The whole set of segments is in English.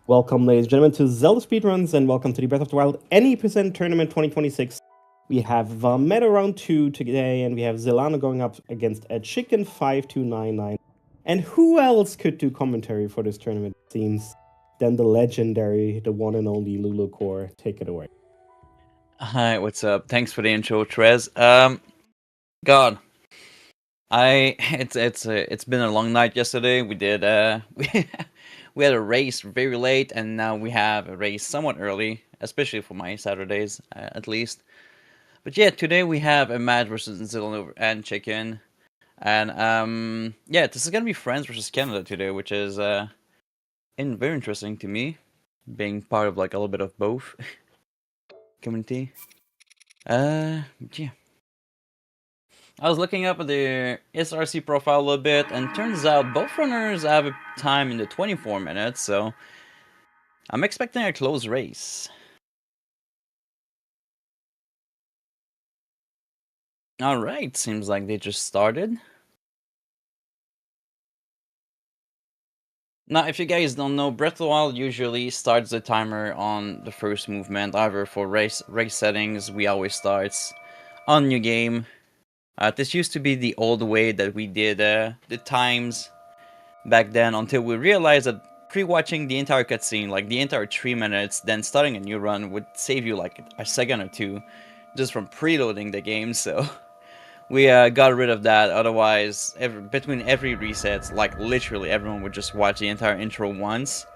Welcome, ladies and gentlemen, to Zelda Speedruns, and welcome to the Breath of the Wild Any Percent Tournament 2026. We have Vah Medoh round 2 today, and we have Zilano going up against a Chicken5299. And who else could do commentary for this tournament, it seems, than the legendary, the one and only Lulu Core. Take it away. Hi, what's up? Thanks for the intro, Trez. God, it's been a long night yesterday. We did we had a race very late, and now we have a race somewhat early, especially for my Saturdays at least. But yeah, today we have a match versus Zilano and Chicken, and yeah, this is gonna be France versus Canada today, which is very interesting to me, being part of like a little bit of both community. Yeah. I was looking up at the SRC profile a little bit, and turns out both runners have a time in the 24 minutes, so I'm expecting a close race. Alright, seems like they just started. Now, if you guys don't know, Breath of the Wild usually starts the timer on the first movement. However, for race settings, we always starts on new game. This used to be the old way that we did the times back then, until we realized that pre-watching the entire cutscene, like the entire 3 minutes, then starting a new run would save you like a second or two just from preloading the game, so we got rid of that. Otherwise, between every reset, like literally everyone would just watch the entire intro once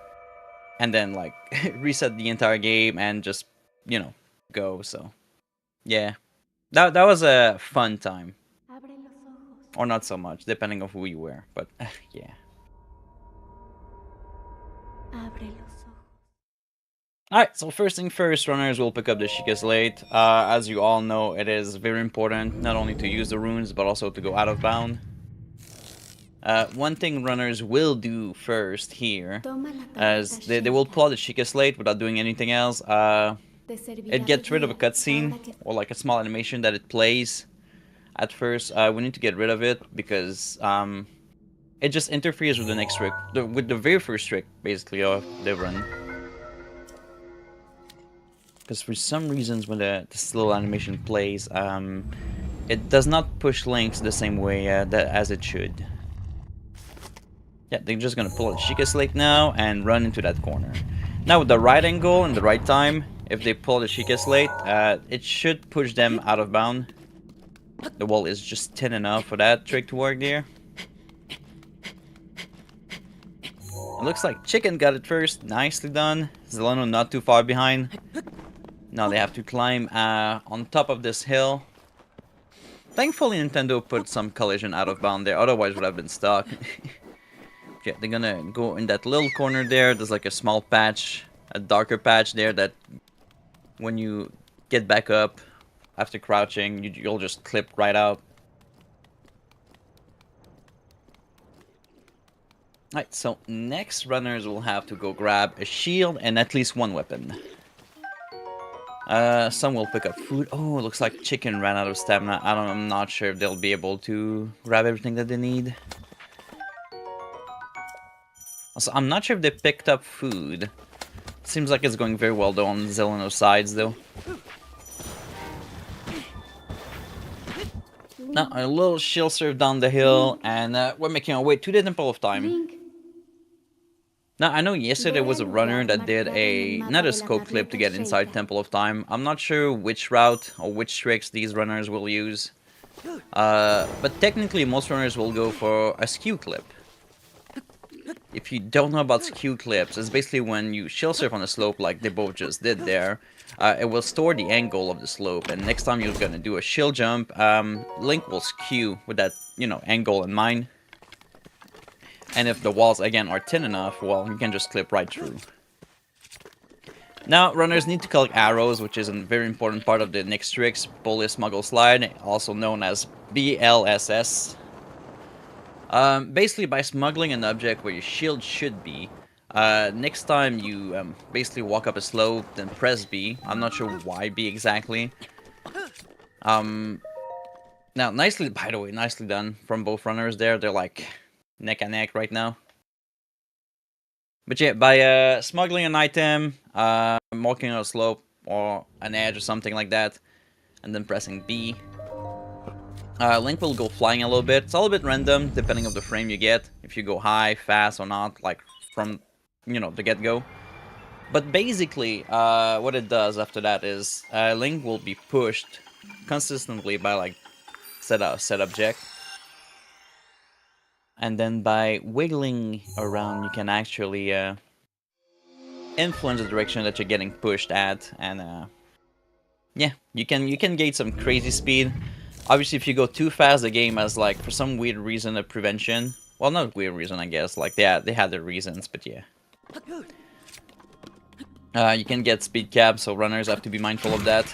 and then like reset the entire game and just, you know, go. So yeah, that was a fun time, or not so much, depending on who you were, but yeah. Alright, so first thing first, runners will pick up the Sheikah Slate. As you all know, it is very important not only to use the runes, but also to go out of bound. One thing runners will do first here, as they will pull out the Sheikah Slate without doing anything else. It gets rid of a cutscene, or like a small animation that it plays at first. We need to get rid of it, because it just interferes with the next trick, with the very first trick, basically, of the run. Because for some reasons when the slow animation plays, it does not push links the same way as it should. Yeah, they're just gonna pull out Sheikah Slate now and run into that corner. Now with the right angle and the right time, if they pull the Sheikah Slate, it should push them out of bound. The wall is just thin enough for that trick to work there. It looks like Chicken got it first, nicely done. Zilano not too far behind. Now they have to climb on top of this hill. Thankfully Nintendo put some collision out of bound there, otherwise would have been stuck. Okay, they're gonna go in that little corner there. There's like a small patch, a darker patch there that when you get back up after crouching, you'll just clip right out. Alright, so next runners will have to go grab a shield and at least one weapon. Some will pick up food. Oh, it looks like Chicken ran out of stamina. I'm not sure if they'll be able to grab everything that they need. Also, I'm not sure if they picked up food. Seems like it's going very well though on Zilano's sides though. Now a little shield serve down the hill, and we're making our way to the Temple of Time. Now, I know yesterday was a runner that did another scope clip to get inside Temple of Time. I'm not sure which route or which tricks these runners will use. But technically, most runners will go for a skew clip. If you don't know about skew clips, it's basically when you shield surf on a slope like they both just did there. It will store the angle of the slope, and next time you're gonna do a shield jump, Link will skew with that, you know, angle in mind. And if the walls, again, are thin enough, well, you can just clip right through. Now, runners need to collect arrows, which is a very important part of the next tricks, Bully Smuggle Slide, also known as BLSS. Basically, by smuggling an object where your shield should be, next time you basically walk up a slope, then press B. I'm not sure why B exactly. Now, by the way, nicely done from both runners there. They're like neck and neck right now. But yeah, by smuggling an item, marking on a slope or an edge or something like that, and then pressing B, Link will go flying a little bit. It's a little bit random depending on the frame you get, if you go high, fast or not, like from, you know, the get-go. But basically, what it does after that is Link will be pushed consistently by like set object. And then by wiggling around, you can actually influence the direction that you're getting pushed at, and yeah, you can gain some crazy speed. Obviously, if you go too fast, the game has like for some weird reason a prevention. Well, not weird reason, I guess. Like they had their reasons, but yeah. You can get speed cap, so runners have to be mindful of that.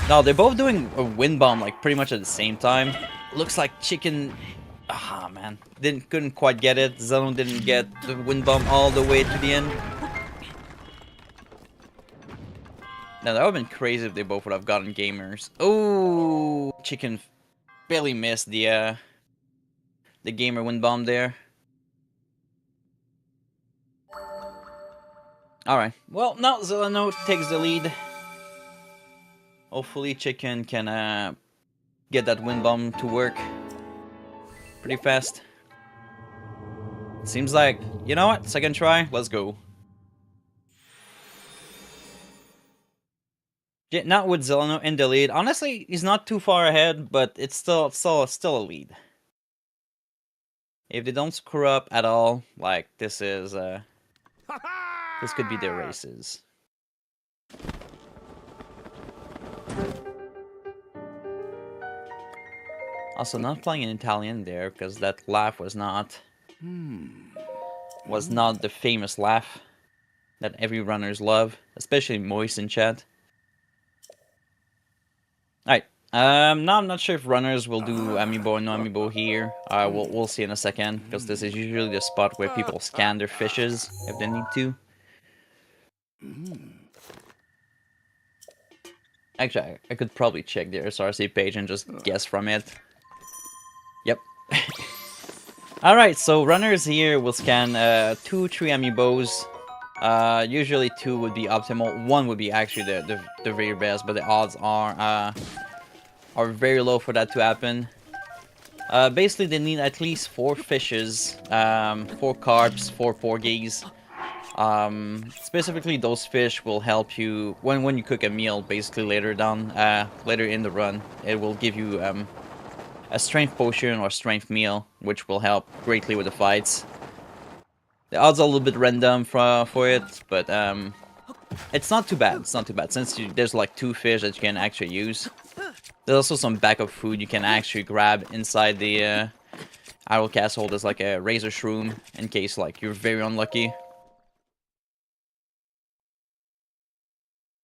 Now they're both doing a wind bomb like pretty much at the same time. Looks like Chicken. Ah man, couldn't quite get it. Zelda didn't get the wind bomb all the way to the end. Now that would have been crazy if they both would have gotten gamers. Oh, Chicken barely missed the gamer wind bomb there. All right. Well, now Zilano takes the lead. Hopefully, Chicken can get that wind bomb to work pretty fast. Seems like, you know what? Second try. Let's go. Yeah, not with Zilano in the lead. Honestly, he's not too far ahead, but it's still a lead. If they don't screw up at all, like this is this could be their races. Also, not playing in Italian there because that laugh was not the famous laugh that every runners love, especially Moist in chat. Alright, now I'm not sure if runners will do amiibo or no amiibo here. We'll see in a second, because this is usually the spot where people scan their fishes if they need to. Actually, I could probably check the SRC page and just guess from it. Yep. Alright, so runners here will scan 2-3 amiibos. Usually 2 would be optimal. 1 would be actually the very best, but the odds are very low for that to happen. Basically, they need at least 4 fishes, 4 carps, 4 porgies. Specifically, those fish will help you when you cook a meal. Basically, later in the run, it will give you a strength potion or strength meal, which will help greatly with the fights. The odds are a little bit random for it, but it's not too bad. It's not too bad since there's like 2 fish that you can actually use. There's also some backup food you can actually grab inside the Owl Castle. There's like a razor shroom in case like you're very unlucky.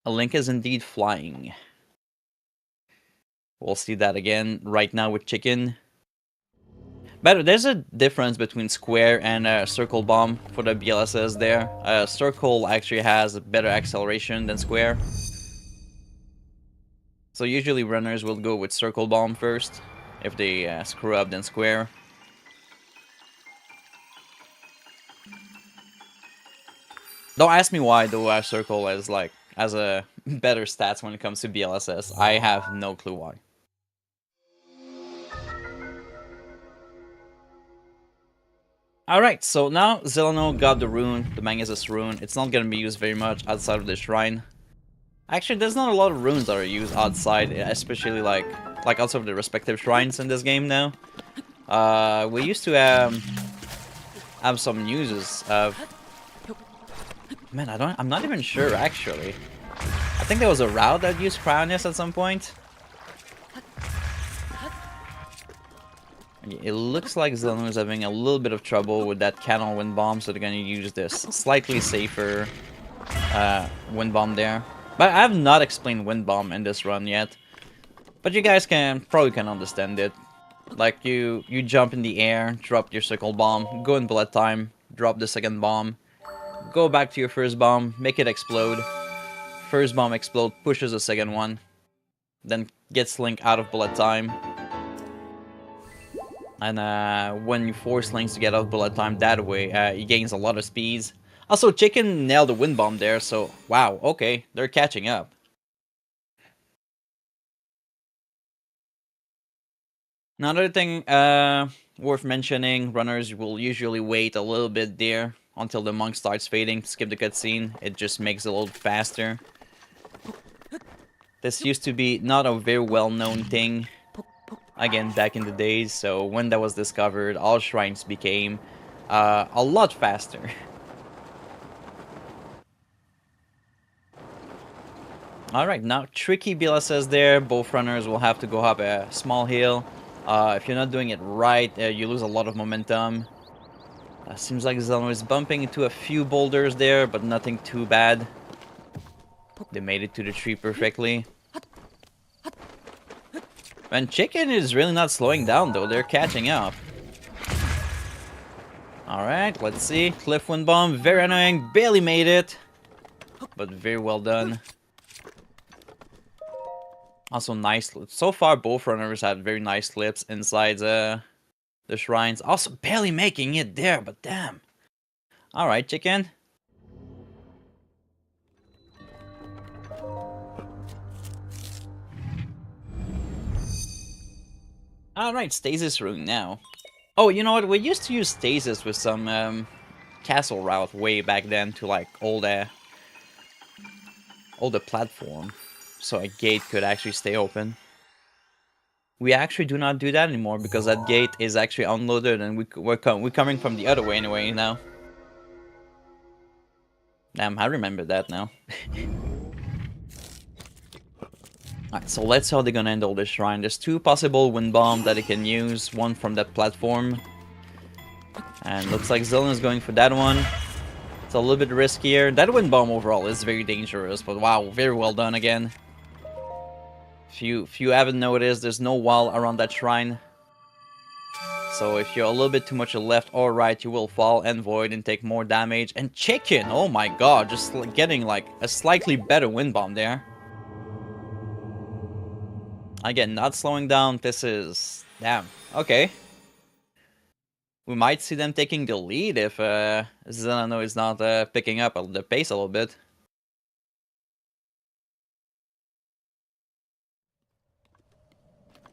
A Link is indeed flying. We'll see that again right now with Chicken. But there's a difference between square and circle bomb for the BLSS there. Circle actually has better acceleration than square. So usually runners will go with circle bomb first. If they screw up, then square. Don't ask me why though circle has a better stats when it comes to BLSS. I have no clue why. Alright, so now Zilano got the rune, the Mangazus rune. It's not gonna be used very much outside of the shrine. Actually, there's not a lot of runes that are used outside, especially like outside of the respective shrines in this game now. We used to have some uses of... Man, I'm not even sure actually. I think there was a route that used Cryonis at some point. It looks like Zilano is having a little bit of trouble with that cannon wind bomb, so they're gonna use this slightly safer wind bomb there. But I have not explained wind bomb in this run yet. But you guys probably can understand it. Like you jump in the air, drop your circle bomb, go in bullet time, drop the second bomb, go back to your first bomb, make it explode. First bomb explode, pushes the second one, then gets Link out of bullet time. And when you force Lynx to get out bullet time that way, he gains a lot of speeds. Also, Chicken nailed the wind bomb there, so wow, okay, they're catching up. Another thing worth mentioning, runners will usually wait a little bit there until the monk starts fading to skip the cutscene. It just makes it a little faster. This used to be not a very well-known thing, again, back in the days, so when that was discovered, all shrines became a lot faster. Alright, now tricky BLSS there. Both runners will have to go up a small hill. If you're not doing it right, you lose a lot of momentum. Seems like Zilano is bumping into a few boulders there, but nothing too bad. They made it to the tree perfectly. And Chicken is really not slowing down though, they're catching up. Alright, let's see. Cliff wind bomb, very annoying, barely made it. But very well done. Also nice. So far, both runners had very nice clips inside the shrines. Also barely making it there, but damn. Alright, Chicken. Alright, stasis rune now. Oh, you know what? We used to use stasis with some castle route way back then to like all the platform, so a gate could actually stay open. We actually do not do that anymore because that gate is actually unloaded, and we're coming from the other way anyway now. Damn, I remember that now. Alright, so let's see how they're gonna handle this shrine. There's two possible wind bomb that they can use, one from that platform. And looks like Zilano is going for that one. It's a little bit riskier. That wind bomb overall is very dangerous, but wow, very well done again. If you haven't noticed, there's no wall around that shrine. So if you're a little bit too much left or right, you will fall and void and take more damage. And Chicken, oh my god, just getting like a slightly better wind bomb there. Again, not slowing down. This is... damn. Okay. We might see them taking the lead if Zilano is not picking up the pace a little bit.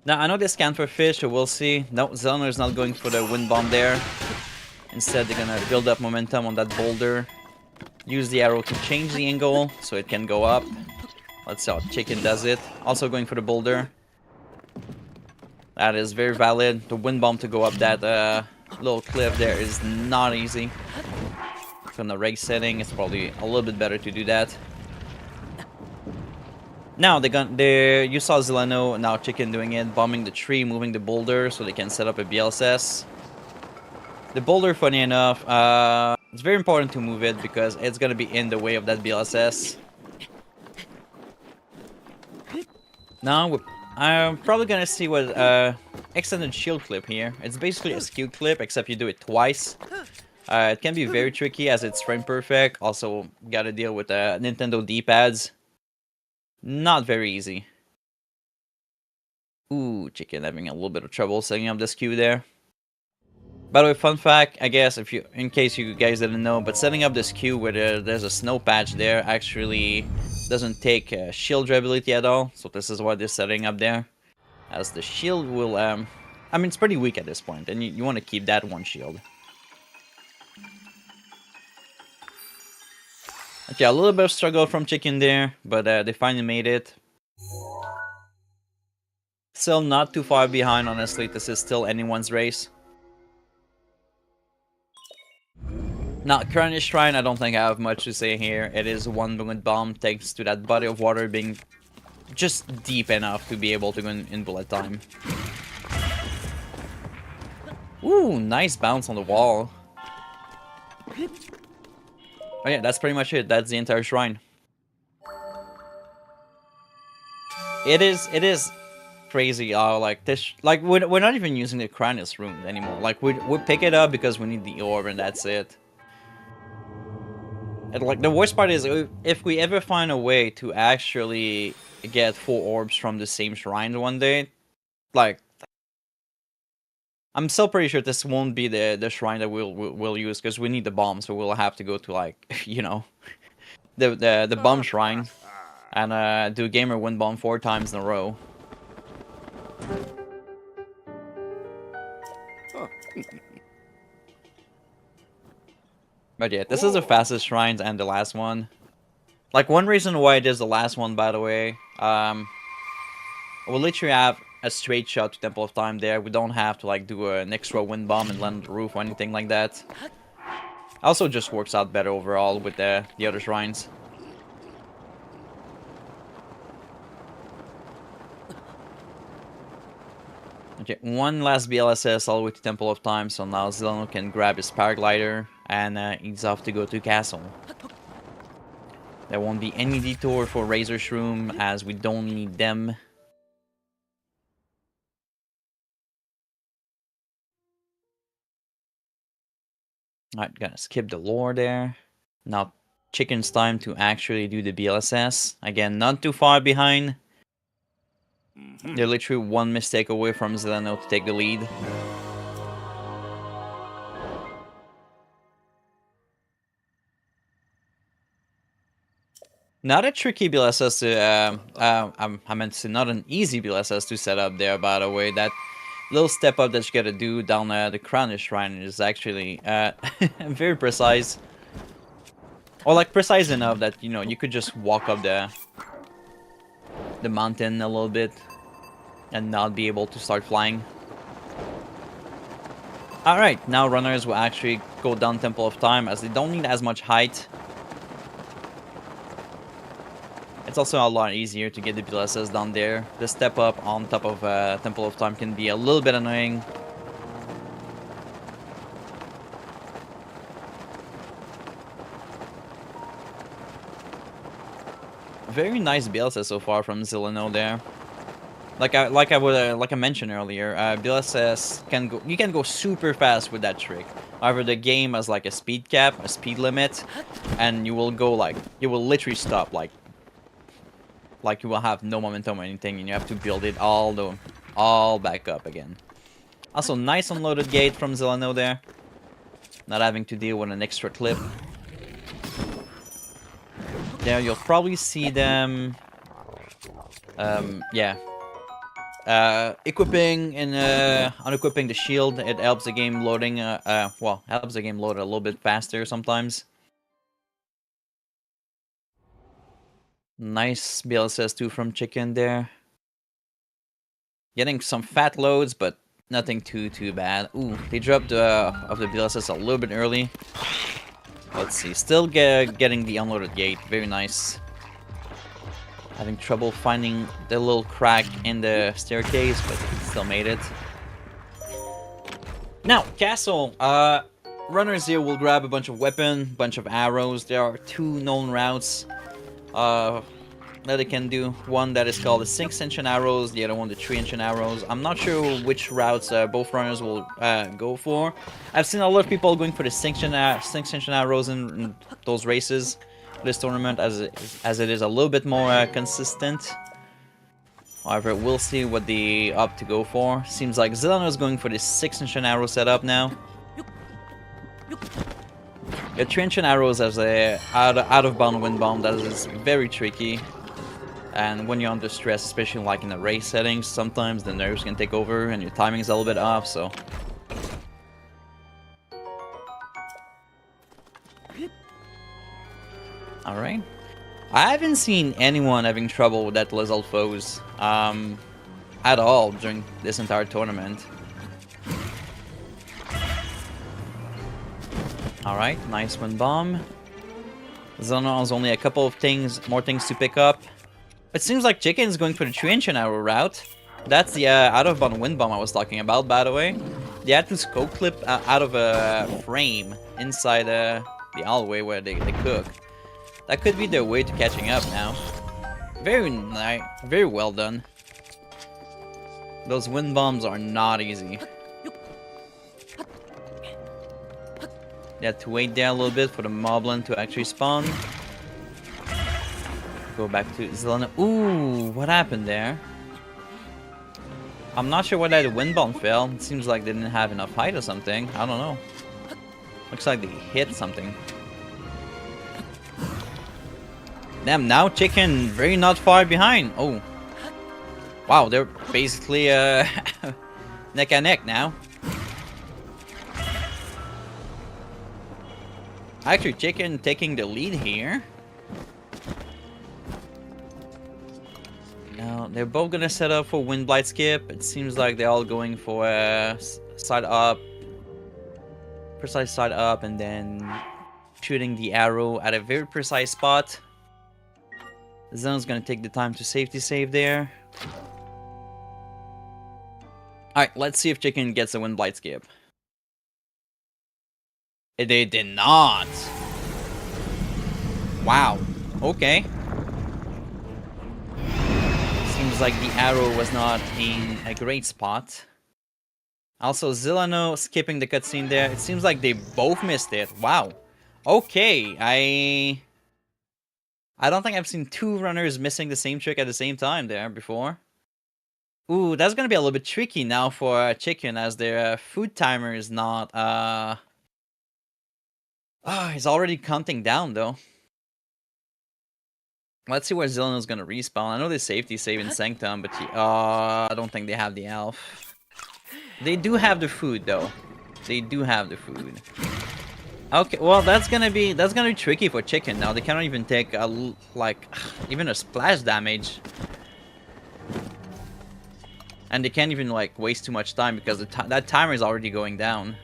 Now, I know they scan for fish, so we'll see. No, Zilano is not going for the wind bomb there. Instead, they're gonna build up momentum on that boulder. Use the arrow to change the angle so it can go up. Let's see how Chicken does it. Also going for the boulder. That is very valid. The wind bomb to go up that little cliff there is not easy. From the reg setting, it's probably a little bit better to do that. Now you saw Zilano, now Chicken doing it, bombing the tree, moving the boulder so they can set up a BLSS. The boulder, funny enough, it's very important to move it because it's gonna be in the way of that BLSS. Now I'm probably gonna see what extended shield clip here. It's basically a skewed clip, except you do it twice. It can be very tricky as it's frame perfect. Also, gotta deal with Nintendo D-pads. Not very easy. Ooh, Chicken having a little bit of trouble setting up this queue there. By the way, fun fact, I guess, in case you guys didn't know, but setting up this queue where there's a snow patch there actually doesn't take shield durability at all. So this is why they're setting up there. As the shield will, I mean, it's pretty weak at this point, and you want to keep that one shield. Okay, a little bit of struggle from Chicken there, but they finally made it. Still not too far behind, honestly. This is still anyone's race. Now, current shrine, I don't think I have much to say here. It is one bullet bomb thanks to that body of water being just deep enough to be able to go in bullet time. Ooh, nice bounce on the wall. Oh yeah, that's pretty much it. That's the entire shrine. It is crazy how like this, like we're not even using the Kranus rune anymore. Like we pick it up because we need the orb and that's it. And like the worst part is if we ever find a way to actually get 4 orbs from the same shrine one day, like I'm still pretty sure this won't be the shrine that we'll use, because we need the bomb, so we'll have to go to, like, you know, the bomb shrine and do gamer win bomb 4 times in a row. But yeah, this is the fastest shrines and the last one. Like, one reason why it is the last one, by the way, we'll literally have a straight shot to Temple of Time there. We don't have to, like, do an extra wind bomb and land on the roof or anything like that. Also just works out better overall with the other shrines. Okay, one last BLSS all the way to Temple of Time, so now Zilano can grab his paraglider and he's off to go to Castle. There won't be any detour for Razor Shroom, as we don't need them. Alright, gonna skip the lore there. Now, Chicken's time to actually do the BLSS. Again, not too far behind. They're literally one mistake away from Zilano to take the lead. Not a tricky BLSS to, I meant to say not an easy BLSS to set up there, by the way. That little step up that you gotta do down the Crownish Shrine is actually very precise. Or like precise enough that, you know, you could just walk up the mountain a little bit and not be able to start flying. Alright, now runners will actually go down Temple of Time, as they don't need as much height. It's also a lot easier to get the BLSS down there. The step up on top of Temple of Time can be a little bit annoying. Very nice BLSS so far from Zilano there. Like I mentioned earlier, BLSS can go. You can go super fast with that trick. However, the game has like a speed cap, a speed limit, and you will go like you will literally stop like you will have no momentum or anything, and you have to build it all back up again. Also, nice unloaded gate from Zilano there. Not having to deal with an extra clip. There, you'll probably see them. Yeah. Equipping and unequipping the shield. It helps the game loading. Well, helps the game load a little bit faster sometimes. Nice BLSS too from Chicken there. Getting some fat loads, but nothing too bad. Ooh, they dropped of the BLSS a little bit early. Let's see, still getting the unloaded gate. Very nice. Having trouble finding the little crack in the staircase, but still made it. Now, Castle. Runners here will grab a bunch of weapon, bunch of arrows. There are 2 known routes that they can do. One that is called the 6-inch arrows, the other one the 3-inch arrows. I'm not sure which routes both runners will go for. I've seen a lot of people going for the 6-inch arrows in those races. This tournament, as it is a little bit more consistent. However, we'll see what they opt to go for. Seems like Zilano is going for the 6-inch arrow setup now. The 3-inch arrows as a out of bound wind bomb that is very tricky, and when you're under stress, especially like in the race settings, sometimes the nerves can take over and your timing is a little bit off. So. Alright. I haven't seen anyone having trouble with that Lizald foes at all during this entire tournament. Alright, nice wind bomb. Zilano has only a couple of more things to pick up. It seems like Chicken is going for the 3-inch arrow route. That's the out-of-bound wind bomb I was talking about, by the way. They had to scope clip out of a frame inside the alleyway where they cook. That could be their way to catching up now. Very nice, very well done. Those wind bombs are not easy. They had to wait there a little bit for the moblin to actually spawn. Go back to Zelda. Ooh, what happened there? I'm not sure why that wind bomb fell. It seems like they didn't have enough height or something. I don't know. Looks like they hit something. Damn, now Chicken very not far behind. Oh. Wow, they're basically neck and neck now. Actually, Chicken taking the lead here. Now, they're both gonna set up for Wind Blight skip. It seems like they're all going for a side up. Precise side up, and then shooting the arrow at a very precise spot. Zelda's gonna take the time to safety save there. Alright, let's see if Chicken gets a Wind Blight skip. They did not. Wow. Okay. Seems like the arrow was not in a great spot. Also, Zilano skipping the cutscene there. It seems like they both missed it. Wow. Okay, I don't think I've seen two runners missing the same trick at the same time there before. Ooh, that's gonna be a little bit tricky now for Chicken, as their food timer is not, he's already counting down though. Let's see where Zilano's gonna respawn. I know they safety save in Sanctum, but I don't think they have the elf. They do have the food though. They do have the food. Okay, well that's gonna be tricky for Chicken now. They cannot even take even a splash damage, and they can't even like waste too much time because that timer is already going down.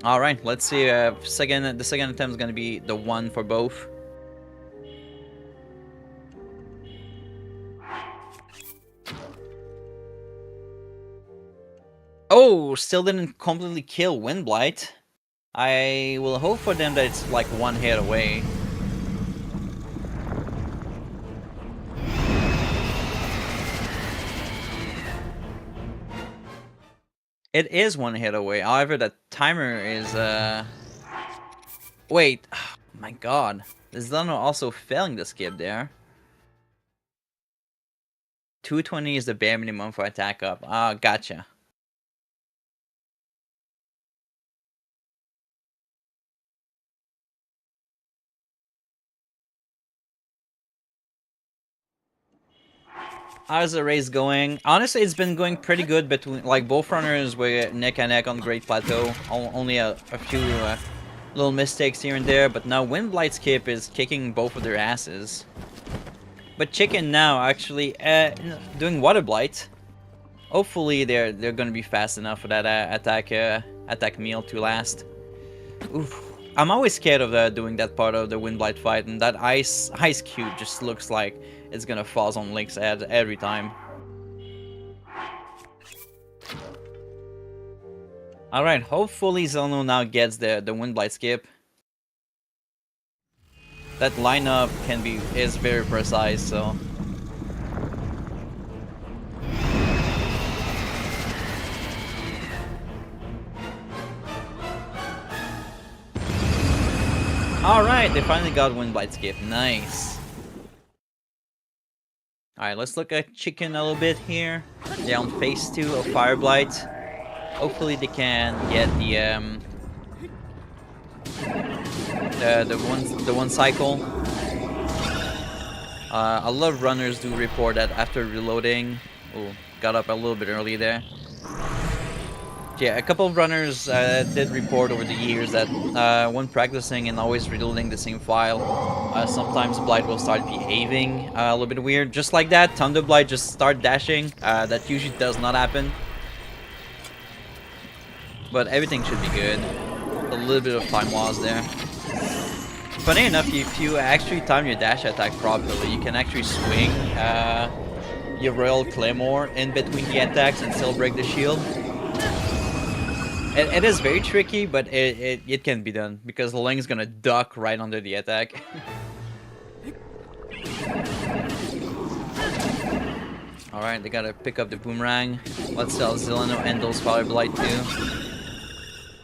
All right, let's see. The second attempt is gonna be the one for both. Oh, still didn't completely kill Wind Blight. I will hope for them that it's like one hit away. It is one hit away. However, the timer is wait, oh my god. Is Zilano also failing the skip there? 220 is the bare minimum for attack up. Ah, gotcha. How's the race going? Honestly, it's been going pretty good between, like, both runners were neck and neck on Great Plateau. Only a few little mistakes here and there, but now Wind Blight skip is kicking both of their asses. But Chicken now actually doing Water Blight. Hopefully they're gonna be fast enough for that attack meal to last. Oof. I'm always scared of doing that part of the Wind Blight fight, and that ice cube just looks like it's gonna fall on Link's head every time. Alright, hopefully Zilano now gets the Wind Blight skip. That lineup is very precise, so. Alright, they finally got Wind Blight skip. Nice. Alright, let's look at Chicken a little bit here. They're on phase 2 of Fire Blight. Hopefully they can get the one cycle. A lot of runners do report that after reloading. Oh, got up a little bit early there. Yeah, a couple of runners did report over the years that when practicing and always reloading the same file, sometimes Blight will start behaving a little bit weird. Just like that, Thunder Blight just start dashing. That usually does not happen. But everything should be good. A little bit of time loss there. Funny enough, if you actually time your dash attack properly, you can actually swing your Royal Claymore in between the attacks and still break the shield. It is very tricky, but it can be done because Link's gonna duck right under the attack. Alright, they gotta pick up the boomerang. Let's sell Zilano and those Fire Blight too.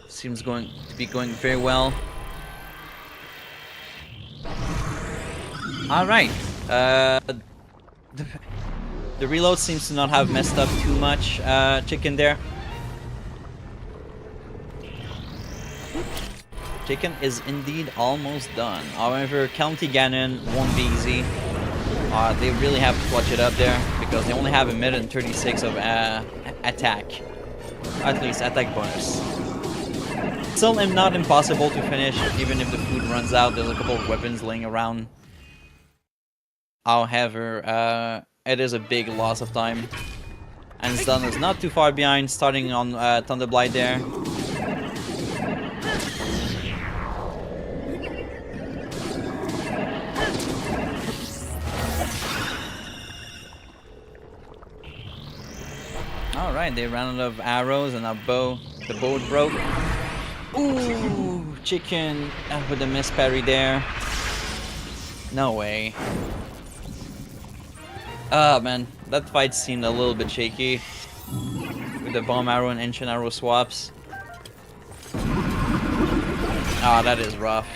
Seems to be going very well. Alright. The reload seems to not have messed up too much, Chicken there. Chicken is indeed almost done. However, County Ganon won't be easy. They really have to clutch it up there because they only have a minute and 36 of attack. At least attack bonus. Still not impossible to finish even if the food runs out. There's a couple of weapons laying around. However, it is a big loss of time. And Zilano's not too far behind, starting on Thunderblight there. Alright, they ran out of arrows and the bow broke. Ooh, Chicken with a miss parry there. No way. Ah, man, that fight seemed a little bit shaky with the bomb arrow and ancient arrow swaps. Ah, that is rough.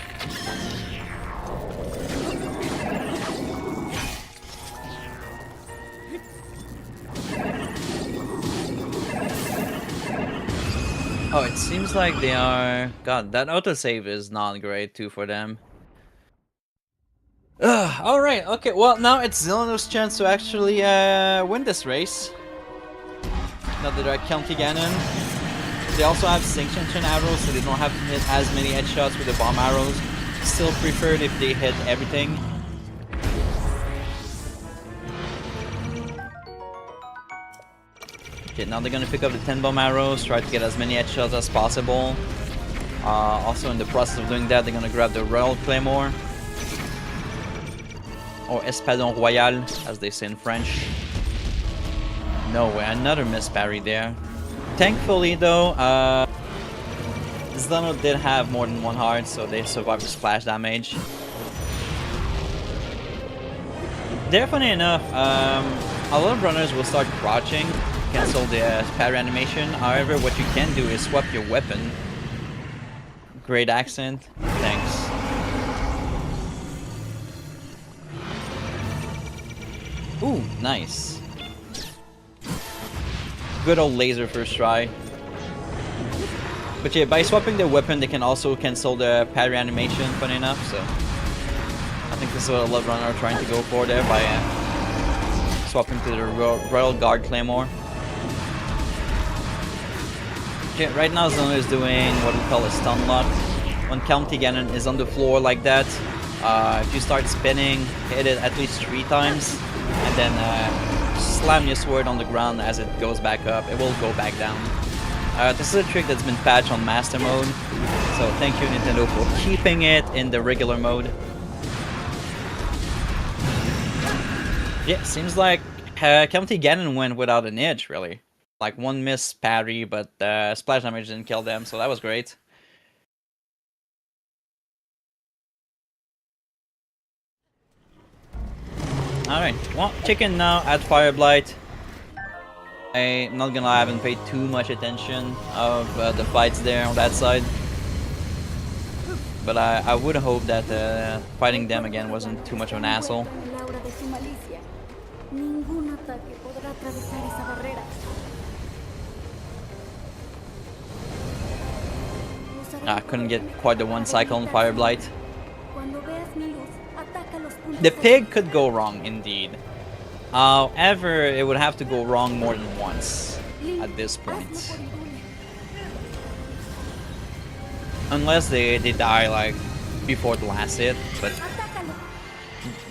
Oh, it seems like they are... God, that autosave is not great too for them. Alright, okay, well now it's Zilano's chance to actually win this race. Now that they're at County Ganon. They also have Sanction arrows, so they don't have to hit as many headshots with the bomb arrows. Still preferred if they hit everything. Okay, now they're gonna pick up the 10 bomb arrows, try to get as many headshots as possible. Also in the process of doing that, they're gonna grab the Royal Claymore. Or Espadon Royal, as they say in French. No way, another miss parry there. Thankfully though, Zilano did have more than one heart, so they survived the splash damage. There, funny enough, a lot of runners will start crouching, cancel the parry animation. However, what you can do is swap your weapon. Great accent. Thanks. Ooh, nice. Good old laser first try. But yeah, by swapping the weapon, they can also cancel the parry animation, funny enough, so... I think this is what a lot of runners are trying to go for there by swapping to the Royal Guard Claymore. Okay, right now Zilano is doing what we call a stun lock. When County Ganon is on the floor like that, if you start spinning, hit it at least 3 times, and then slam your sword on the ground as it goes back up, it will go back down. This is a trick that's been patched on Master Mode, so thank you Nintendo for keeping it in the regular mode. Yeah, seems like County Ganon went without an edge, really. Like one miss parry, but splash damage didn't kill them, so that was great. Alright, well, Chicken now at Fire Blight. I'm not gonna lie, I haven't paid too much attention of the fights there on that side. But I would hope that fighting them again wasn't too much of an asshole. I couldn't get quite the one cycle on Fire Blight. The pig could go wrong, indeed. However, it would have to go wrong more than once at this point. Unless they die like before the last hit, but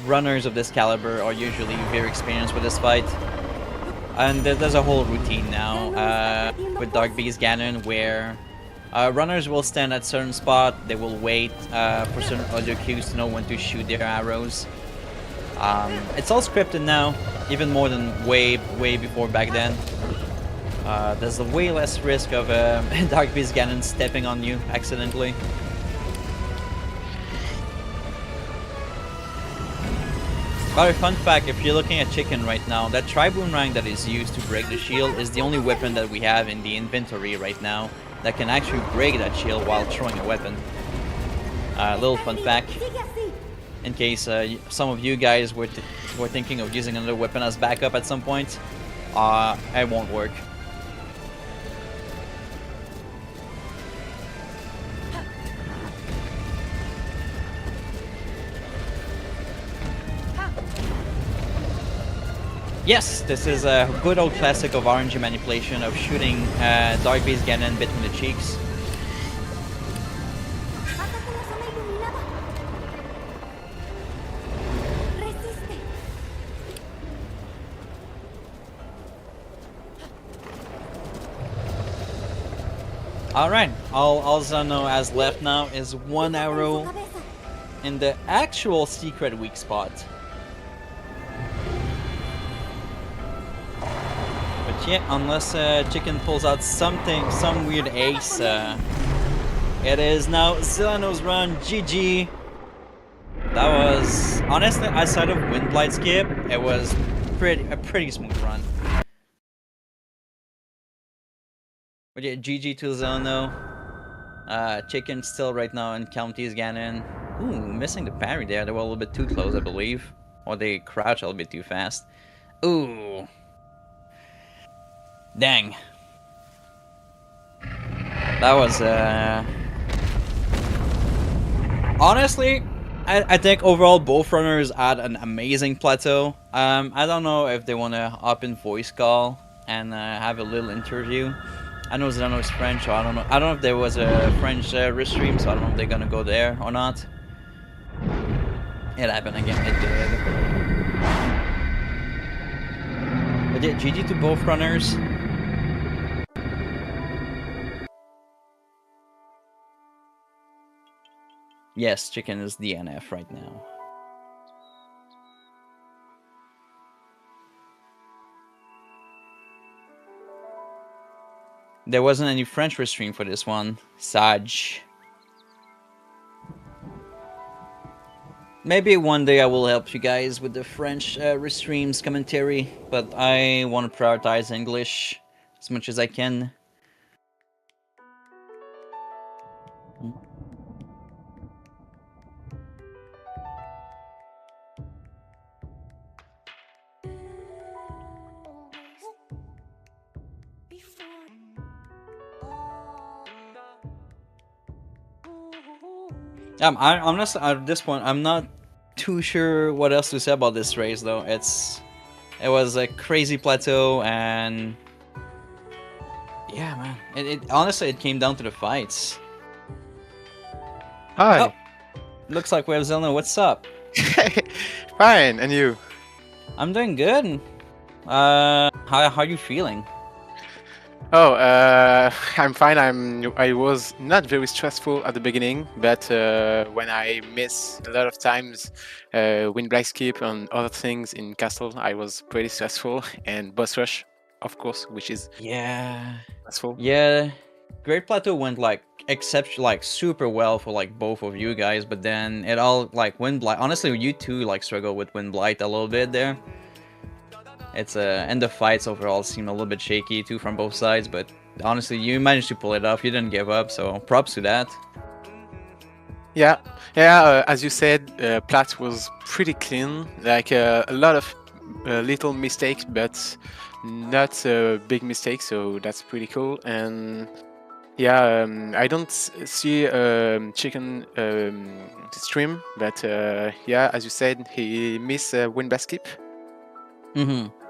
runners of this caliber are usually very experienced with this fight. And there's a whole routine now with Dark Beast Ganon where runners will stand at a certain spot, they will wait for certain audio cues to know when to shoot their arrows. It's all scripted now, even more than way before back then. There's a way less risk of Dark Beast Ganon stepping on you accidentally. But a fun fact, if you're looking at Chicken right now, that Tri-Boomerang that is used to break the shield is the only weapon that we have in the inventory right now that can actually break that shield while throwing a weapon. Little fun fact. in case some of you guys were thinking of using another weapon as backup at some point. It won't work. Yes, this is a good old classic of RNG manipulation of shooting Dark Beast Ganon between the cheeks. Alright, all Zilano has left now is one arrow in the actual secret weak spot. But yeah, unless Chicken pulls out some weird ace, it is now Zilano's run. GG. That was, honestly, outside of Wind Blight skip, it was a pretty smooth run. But yeah, GG to Zilano. Chicken still right now in County's Ganon. Ooh, missing the parry there. They were a little bit too close, I believe. Or they crouched a little bit too fast. Ooh. Dang. That was, honestly, I think overall both runners had an amazing plateau. I don't know if they want to up in voice call and have a little interview. I know Zilano is French, so I don't know. I don't know if there was a French restream, so I don't know if they're gonna go there or not. It happened again. It did. But yeah, GG to both runners. Yes, Chicken is DNF right now. There wasn't any French restream for this one. Saj. Maybe one day I will help you guys with the French restreams commentary, but I want to prioritize English as much as I can. I honestly, at this point, I'm not too sure what else to say about this race, though. It was a crazy plateau, and yeah, man. Honestly, it came down to the fights. Hi. Oh, looks like we have Zelda. What's up? Fine, and you? I'm doing good. How are you feeling? Oh, I'm fine. I was not very stressful at the beginning, but when I miss a lot of times, wind blight skip and other things in castle, I was pretty stressful. And boss rush, of course, which is stressful. Yeah, Great Plateau went like super well for like both of you guys, but then it all like wind blight. Honestly, you two like struggle with wind blight a little bit there. It's and the fights overall seem a little bit shaky too from both sides, but honestly, you managed to pull it off. You didn't give up, so props to that. Yeah. As you said, Plat was pretty clean. Like a lot of little mistakes, but not big mistakes. So that's pretty cool. And yeah, I don't see Chicken stream, but yeah, as you said, he missed wind blight skip.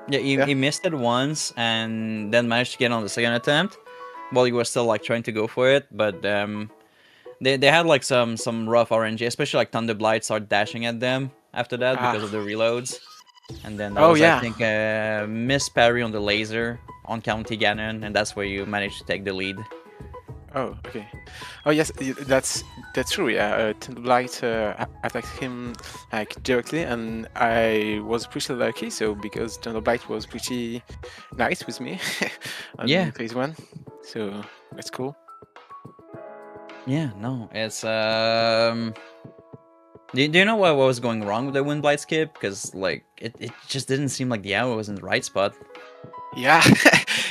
Yeah, he missed it once and then managed to get on the second attempt while he was still like trying to go for it, but they had like some rough RNG, especially like Thunder Blight started dashing at them after that because of the reloads. And then that was, I think, a miss parry on the laser on County Ganon, and that's where you managed to take the lead. Oh, okay. Oh, yes, that's true. Yeah, Thunder Blight attacked him like directly, and I was pretty lucky. So because Thunder Blight was pretty nice with me on phase 1, so that's cool. Yeah, no, it's Do you know what was going wrong with the wind blight skip? Because like it just didn't seem like the arrow was in the right spot. Yeah,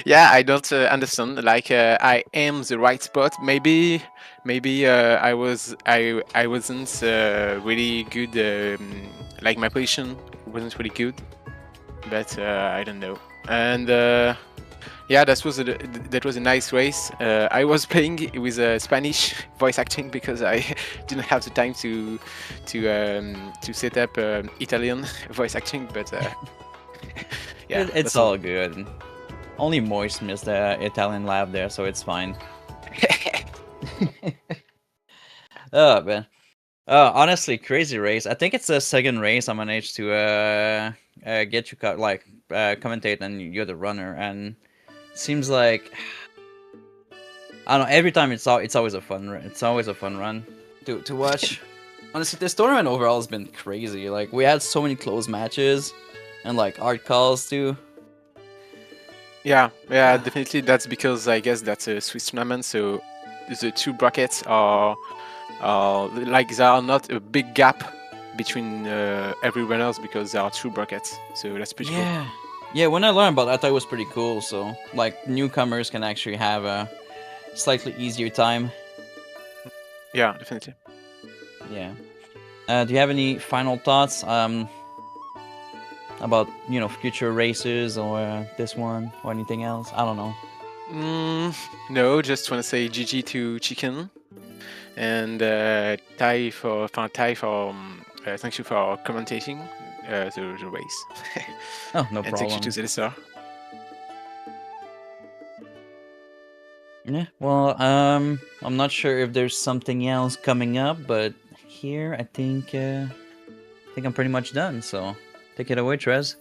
Yeah, I don't understand. Like, I am the right spot. Maybe I wasn't really good. Like my position wasn't really good, but I don't know. And yeah, that was a nice race. I was playing with Spanish voice acting because I didn't have the time to set up Italian voice acting, but yeah, It's that's all good. Only Moist missed the Italian lab there, so it's fine. Oh man. Honestly, crazy race. I think it's the second race I managed to get you commentate, and you're the runner. And it seems like I don't know. Every time it's always a fun run. It's always a fun run to watch. Honestly, this tournament overall has been crazy. Like we had so many close matches, and like art calls too. Yeah, definitely. That's because I guess that's a Swiss tournament, so the two brackets are like there are not a big gap between every runners because there are two brackets. So that's pretty cool. Yeah. When I learned about that, I thought it was pretty cool. So like newcomers can actually have a slightly easier time. Yeah, definitely. Yeah. Do you have any final thoughts? About future races or this one or anything else? I don't know. No, just want to say GG to Chicken and Ty for thank you for commentating the race. Oh, no and problem. thank you to Zelda. Yeah, well, I'm not sure if there's something else coming up, but here I think I'm pretty much done. So take it away, Trez.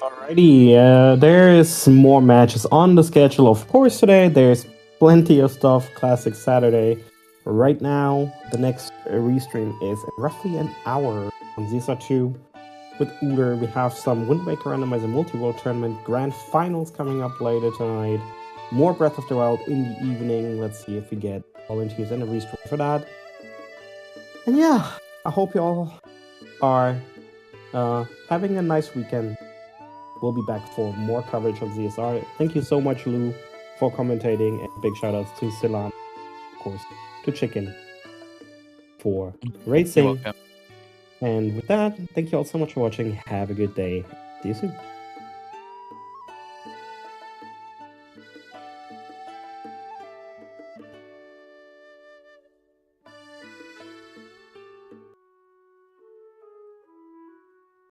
Alrighty, there's more matches on the schedule, of course, today. There's plenty of stuff, Classic Saturday. Right now, the next restream is in roughly an hour on ZSR2 with Uber. We have some Wind Waker Randomizer Multi-World Tournament Grand Finals coming up later tonight. More Breath of the Wild in the evening. Let's see if we get volunteers in a restream for that. And yeah, I hope you all are having a nice weekend. We'll be back for more coverage of ZSR. Thank you so much, Lou, for commentating, and big shout outs to Zilano, of course, to Chicken for racing. You're welcome. And with that, thank you all so much for watching. Have a good day. See you soon.